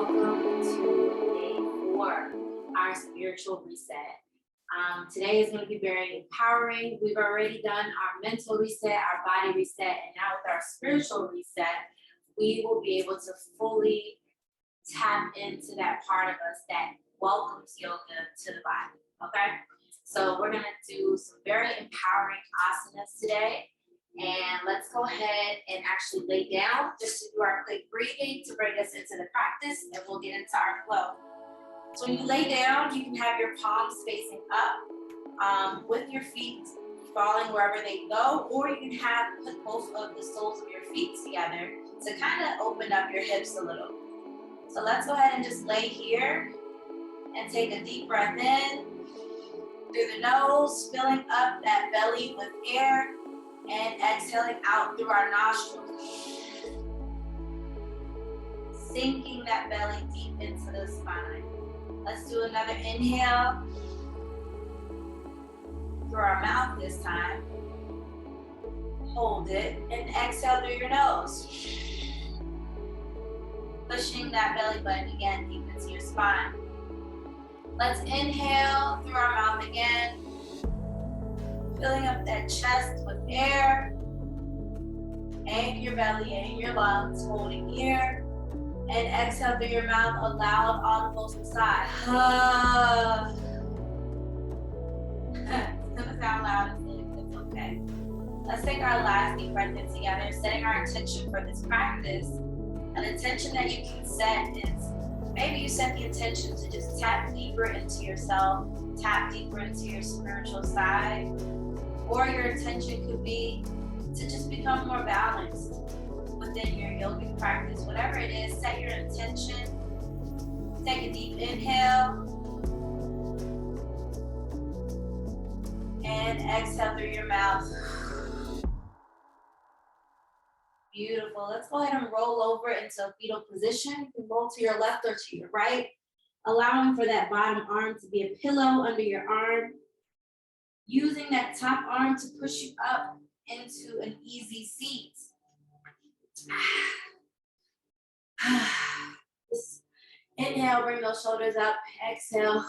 welcome to day 4, our spiritual reset. Today is going to be very empowering. We've already done our mental reset, our body reset, and now with our spiritual reset, we will be able to fully tap into that part of us that welcomes yoga to the body, okay? So we're going to do some very empowering asanas today. And let's go ahead and actually lay down just to do our quick breathing to bring us into the practice, and we'll get into our flow. So when you lay down, you can have your palms facing up with your feet falling wherever they go, or you can put both of the soles of your feet together to kind of open up your hips a little. So let's go ahead and just lay here and take a deep breath in through the nose, filling up that belly with air, and exhaling out through our nostrils, sinking that belly deep into the spine. Let's do another inhale through our mouth this time. Hold it and exhale through your nose, pushing that belly button again deep into your spine. Let's inhale through our mouth again, filling up that chest with air, and your belly and your lungs, holding here, and exhale through your mouth, a loud audible sigh. It's gonna sound loud, it's okay. Let's take our last deep breath in together, setting our intention for this practice. An intention that you can set is, maybe you set the intention to just tap deeper into yourself, tap deeper into your spiritual side. Or your intention could be to just become more balanced within your yogic practice. Whatever it is, set your intention. Take a deep inhale. And exhale through your mouth. Beautiful. Let's go ahead and roll over into a fetal position. You can roll to your left or to your right, allowing for that bottom arm to be a pillow under your arm. Using that top arm to push you up into an easy seat. Just inhale, bring those shoulders up. Exhale.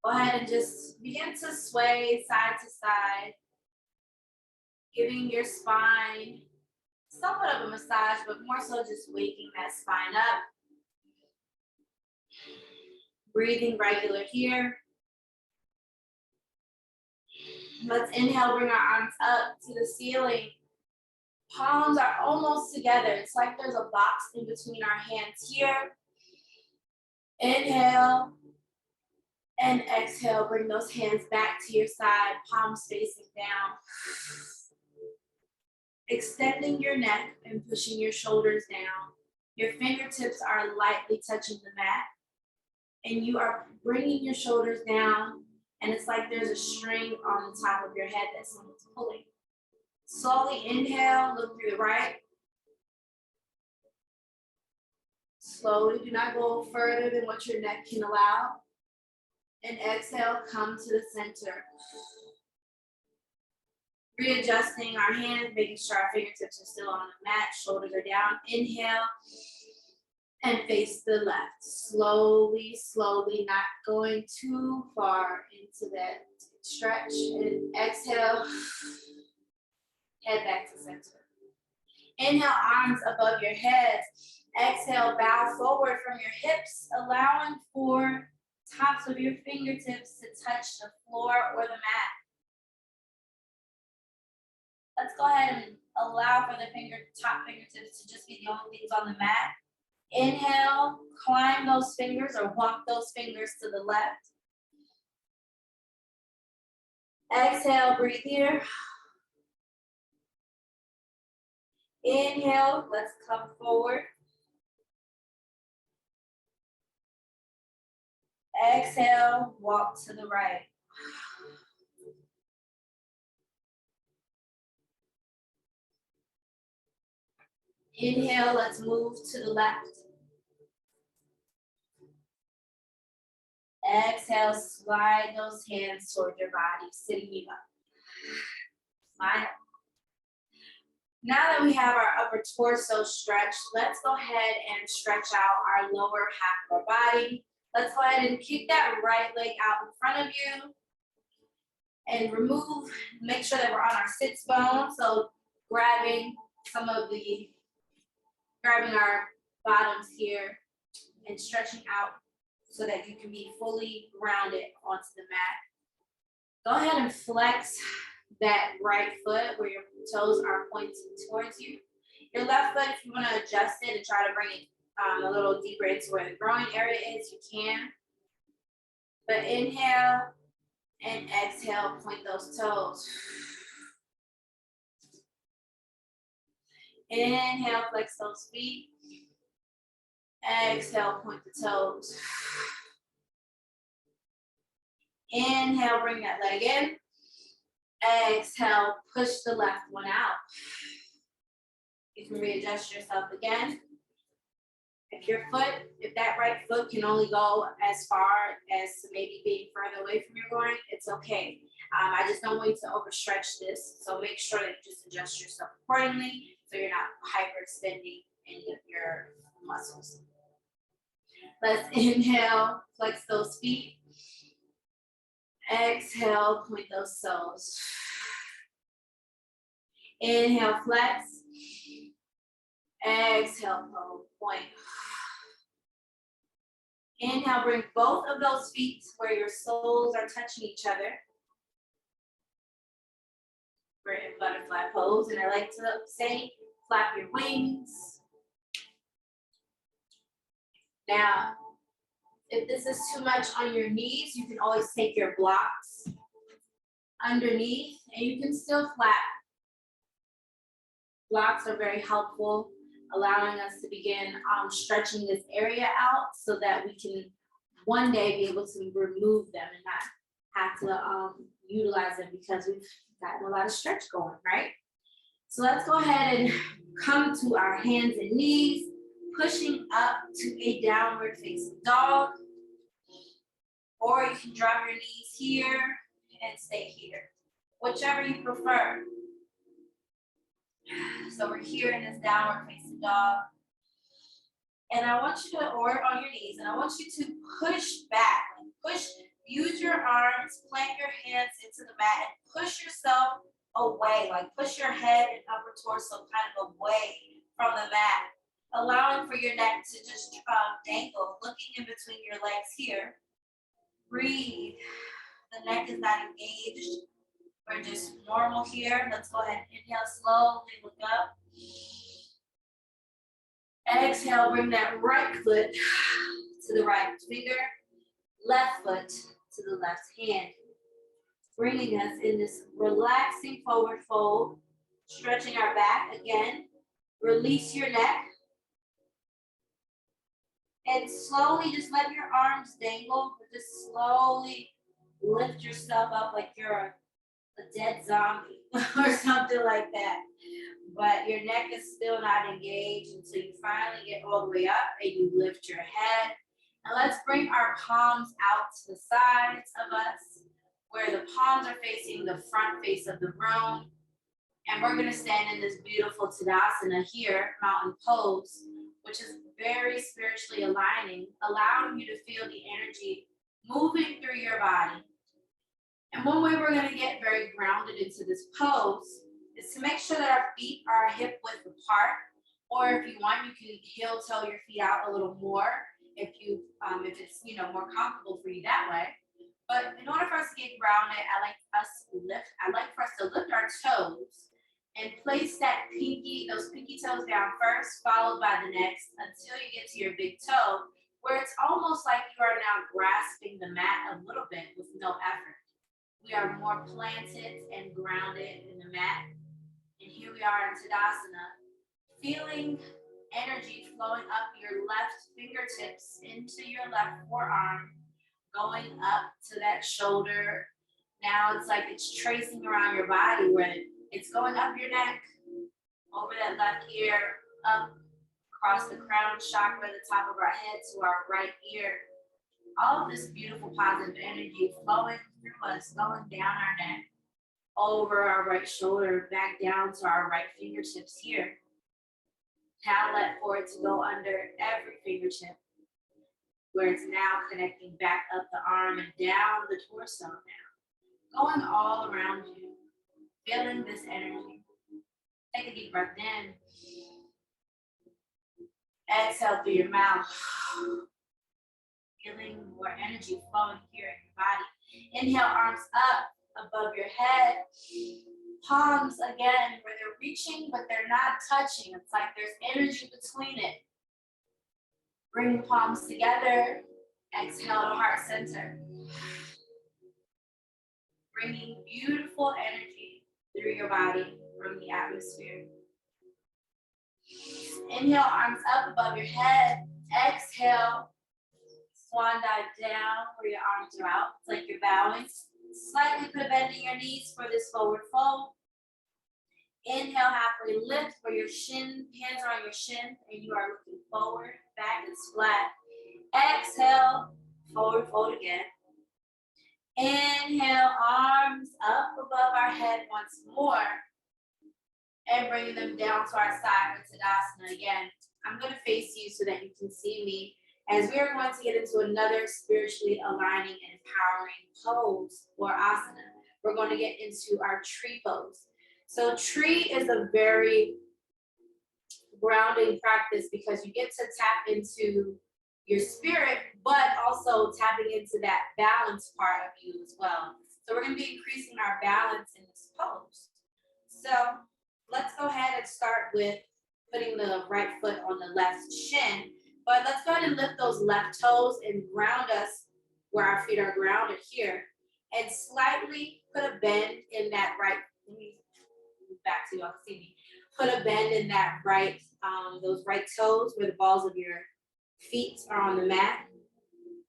Go ahead and just begin to sway side to side, giving your spine somewhat of a massage, but more so just waking that spine up. Breathing regular here. Let's inhale, bring our arms up to the ceiling. Palms are almost together. It's like there's a box in between our hands here. Inhale and exhale. Bring those hands back to your side, palms facing down. Extending your neck and pushing your shoulders down. Your fingertips are lightly touching the mat. And you are bringing your shoulders down. And it's like there's a string on the top of your head that someone's pulling. Slowly inhale, look through the right. Slowly, do not go further than what your neck can allow. And exhale, come to the center. Readjusting our hands, making sure our fingertips are still on the mat, shoulders are down. Inhale. And face the left. Slowly, slowly, not going too far into that stretch. And exhale, head back to center. Inhale, arms above your head. Exhale, bow forward from your hips, allowing for tops of your fingertips to touch the floor or the mat. Let's go ahead and allow for the top fingertips to just be the only things on the mat. Inhale, climb those fingers or walk those fingers to the left. Exhale, breathe here. Inhale, let's come forward. Exhale, walk to the right. Inhale, let's move to the left. Exhale, slide those hands toward your body, sitting you up. Smile. Now that we have our upper torso stretched, let's go ahead and stretch out our lower half of our body. Let's go ahead and kick that right leg out in front of you and make sure that we're on our sits bone. So grabbing our bottoms here and stretching out so that you can be fully grounded onto the mat. Go ahead and flex that right foot where your toes are pointing towards you. Your left foot, if you want to adjust it and try to bring it a little deeper into where the groin area is, you can. But inhale and exhale, point those toes. Inhale, flex those feet. Exhale, point the toes. Inhale, bring that leg in. Exhale, push the left one out. You can readjust yourself again. If that right foot can only go as far as maybe being further away from your groin, it's okay. I just don't want you to overstretch this. So make sure that you just adjust yourself accordingly so you're not hyperextending in your muscles. Let's inhale, flex those feet. Exhale, point those toes. Inhale, flex. Exhale, point. Inhale, bring both of those feet where your soles are touching each other. We're in butterfly pose, and I like to say, flap your wings. Now, if this is too much on your knees, you can always take your blocks underneath, and you can still flap. Blocks are very helpful, allowing us to begin stretching this area out so that we can one day be able to remove them and not have to utilize them because we've gotten a lot of stretch going, right? So let's go ahead and come to our hands and knees, pushing up to a downward facing dog. Or you can drop your knees here and stay here, whichever you prefer. So we're here in this downward facing dog. And I want you to, or on your knees, and I want you to push back. Use your arms, plant your hands into the mat, and push yourself away. Like push your head and upper torso kind of away from the mat, allowing for your neck to just dangle, looking in between your legs here. Breathe. The neck is not engaged. We're just normal here. Let's go ahead and inhale slowly, look up. Exhale, bring that right foot to the right finger, left foot to the left hand. Bringing us in this relaxing forward fold, stretching our back again. Release your neck. And slowly just let your arms dangle, but just slowly lift yourself up like you're a dead zombie or something like that. But your neck is still not engaged until you finally get all the way up and you lift your head. And let's bring our palms out to the sides of us, where the palms are facing the front face of the room. And we're gonna stand in this beautiful Tadasana here, mountain pose, which is very spiritually aligning, allowing you to feel the energy moving through your body. And one way we're gonna get very grounded into this pose is to make sure that our feet are hip width apart, or if you want, you can heel toe your feet out a little more if it's more comfortable for you that way. But in order for us to get grounded, I like for us to lift our toes and place those pinky toes down first, followed by the next until you get to your big toe, where it's almost like you are now grasping the mat a little bit with no effort. We are more planted and grounded in the mat. And here we are in Tadasana, feeling energy flowing up your left fingertips into your left forearm, going up to that shoulder. Now it's like it's tracing around your body where it's going up your neck, over that left ear, up across the crown chakra, the top of our head to our right ear. All of this beautiful positive energy flowing through us, going down our neck, over our right shoulder, back down to our right fingertips here. Now let forward to go under every fingertip, where it's now connecting back up the arm and down the torso now. Going all around you, feeling this energy. Take a deep breath in. Exhale through your mouth. Feeling more energy flowing here in your body. Inhale, arms up above your head. Palms again, where they're reaching, but they're not touching. It's like there's energy between it. Bring the palms together. Exhale to heart center. Bringing beautiful energy through your body from the atmosphere. Inhale, arms up above your head. Exhale, swan dive down where your arms are out. It's like you're bowing. Slightly put a bend in your knees for this forward fold. Inhale, halfway lift where your hands are on your shin and you are looking forward. Back is flat. Exhale, forward fold again. Inhale, arms up above our head once more. And bringing them down to our side for Tadasana again. I'm going to face you so that you can see me as we are going to get into another spiritually aligning and empowering pose or asana. We're going to get into our tree pose. So tree is a very grounding practice because you get to tap into your spirit, but also tapping into that balance part of you as well. So we're going to be increasing our balance in this pose. So let's go ahead and start with putting the right foot on the left shin. But let's go ahead and lift those left toes and ground us where our feet are grounded here. And slightly put a bend in that right, let me move back so you all can see me. Put a bend in that right, those right toes where the balls of your feet are on the mat.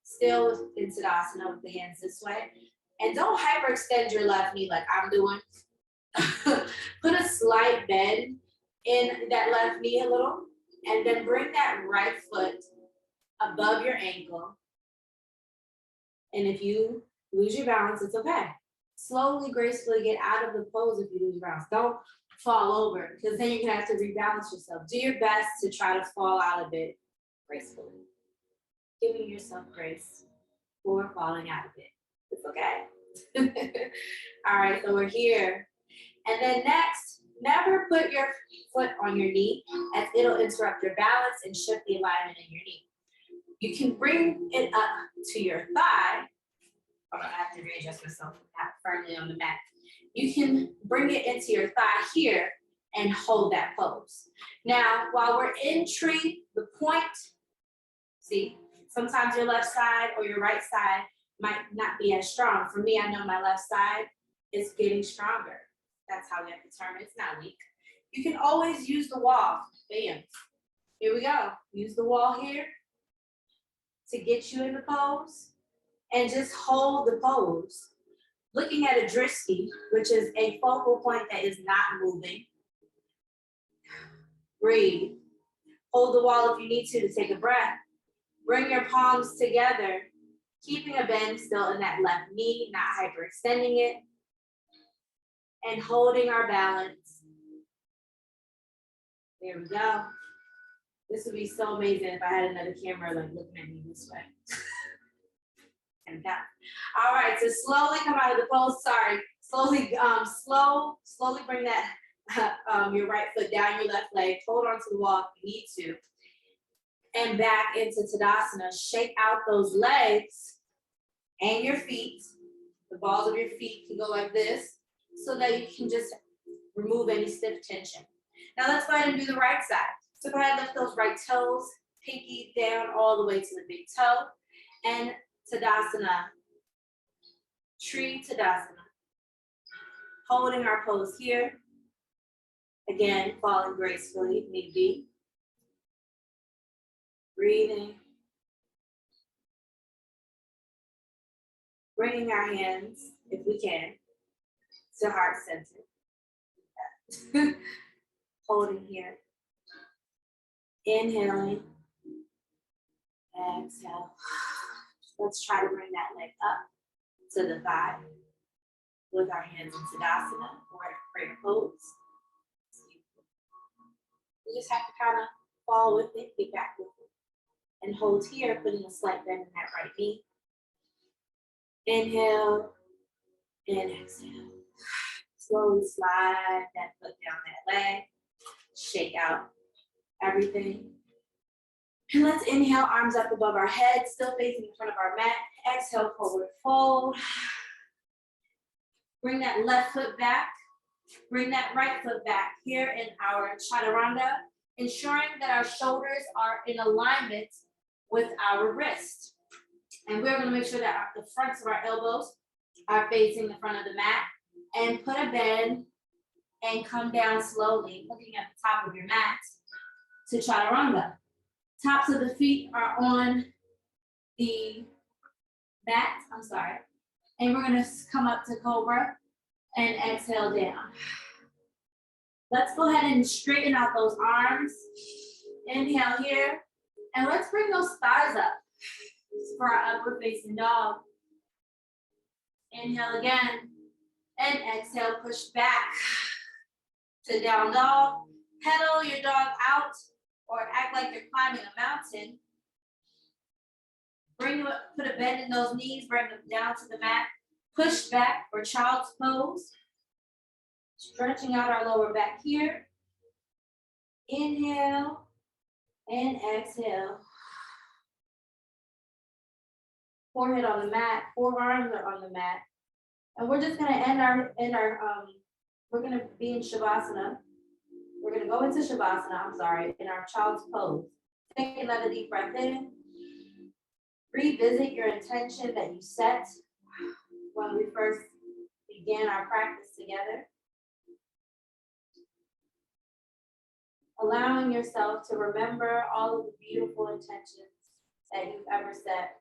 Still in Tadasana with the hands this way. And don't hyperextend your left knee like I'm doing. Put a slight bend in that left knee a little, and then bring that right foot above your ankle. And if you lose your balance, it's okay. Slowly, gracefully get out of the pose if you lose your balance. Don't fall over, because then you're gonna have to rebalance yourself. Do your best to try to fall out of it gracefully. Giving yourself grace for falling out of it. It's okay. All right, so we're here. And then next, never put your foot on your knee as it'll interrupt your balance and shift the alignment in your knee. You can bring it up to your thigh. Hold on, I have to readjust myself, not firmly on the mat. You can bring it into your thigh here and hold that pose. Now, while we're in tree, the point, see, sometimes your left side or your right side might not be as strong. For me, I know my left side is getting stronger. That's how we have to determine it's not weak. You can always use the wall. Bam. Here we go. Use the wall here to get you in the pose. And just hold the pose. Looking at a drishti, which is a focal point that is not moving. Breathe. Hold the wall if you need to take a breath. Bring your palms together, keeping a bend still in that left knee, not hyperextending it. And holding our balance. There we go. This would be so amazing if I had another camera like looking at me this way. And down. All right, so slowly come out of the pose. Sorry, slowly, slowly bring that your right foot down your left leg. Hold on to the wall if you need to. And back into Tadasana. Shake out those legs and your feet. The balls of your feet can go like this, so that you can just remove any stiff tension. Now let's go ahead and do the right side. So go ahead and lift those right toes, pinky down all the way to the big toe, and Tadasana, tree Tadasana. Holding our pose here. Again, falling gracefully if need be. Breathing. Bringing our hands, if we can, to heart center. Holding here. Inhaling. Exhale. Let's try to bring that leg up to the thigh. with our hands in Tadasana or prayer pose. We just have to kind of fall with it, get back with it, and hold here, putting a slight bend in that right knee. Inhale and exhale. Slowly slide that foot down that leg. Shake out everything. And let's inhale, arms up above our head, still facing in front of our mat. Exhale, forward fold. Bring that left foot back. Bring that right foot back here in our chaturanga, ensuring that our shoulders are in alignment with our wrist. And we're gonna make sure that the fronts of our elbows are facing the front of the mat, and put a bend and come down slowly, looking at the top of your mat to chaturanga. Tops of the feet are on the mat, and we're gonna come up to cobra and exhale down. Let's go ahead and straighten out those arms. Inhale here, and let's bring those thighs up for our upward facing dog. Inhale again, and exhale, push back to down dog. Pedal your dog out or act like you're climbing a mountain. Put a bend in those knees, bring them down to the mat. Push back for child's pose. Stretching out our lower back here. Inhale and exhale. Forehead on the mat, forearms are on the mat. And we're just gonna we're gonna be in Shavasana. We're gonna go into Shavasana, in our child's pose. Take another deep breath in. Revisit your intention that you set when we first began our practice together. Allowing yourself to remember all of the beautiful intentions that you've ever set,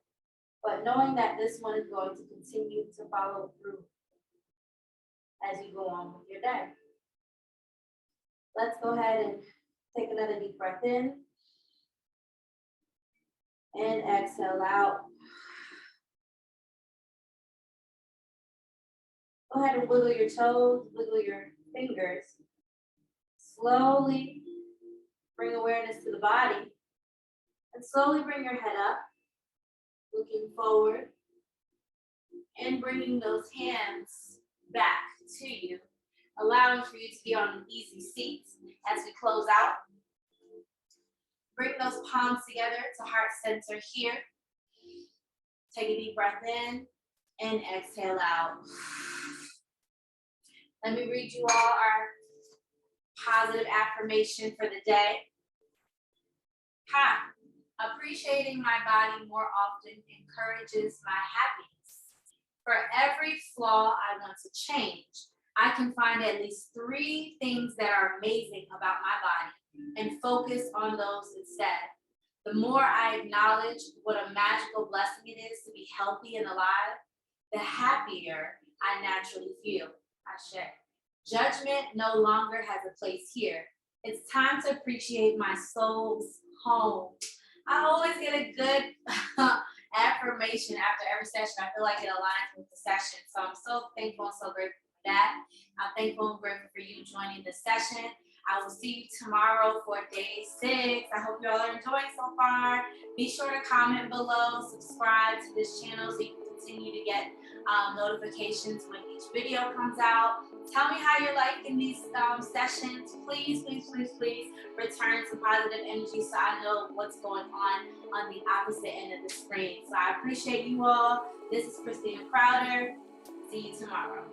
but knowing that this one is going to continue to follow through as you go on with your day. Let's go ahead and take another deep breath in and exhale out. Go ahead and wiggle your toes, wiggle your fingers. Slowly bring awareness to the body, and slowly bring your head up, looking forward, and bringing those hands back to you, allowing for you to be on an easy seat as we close out. Bring those palms together to heart center here. Take a deep breath in and exhale out. Let me read you all our positive affirmation for the day. Hi, appreciating my body more often encourages my happiness. For every flaw I want to change, I can find at least 3 things that are amazing about my body and focus on those instead. The more I acknowledge what a magical blessing it is to be healthy and alive, the happier I naturally feel. Ashe. Judgment no longer has a place here. It's time to appreciate my soul's home. I always get a good affirmation after every session. I feel like it aligns with the session. So I'm so thankful and so grateful for that. I'm thankful and grateful for you joining the session. I will see you tomorrow for day 6. I hope you all are enjoying so far. Be sure to comment below, subscribe to this channel so you can continue to get notifications when each video comes out. Tell me how you're liking these sessions. Please, please, please, please return some positive energy so I know what's going on the opposite end of the screen. So I appreciate you all. This is Christina Crowder. See you tomorrow.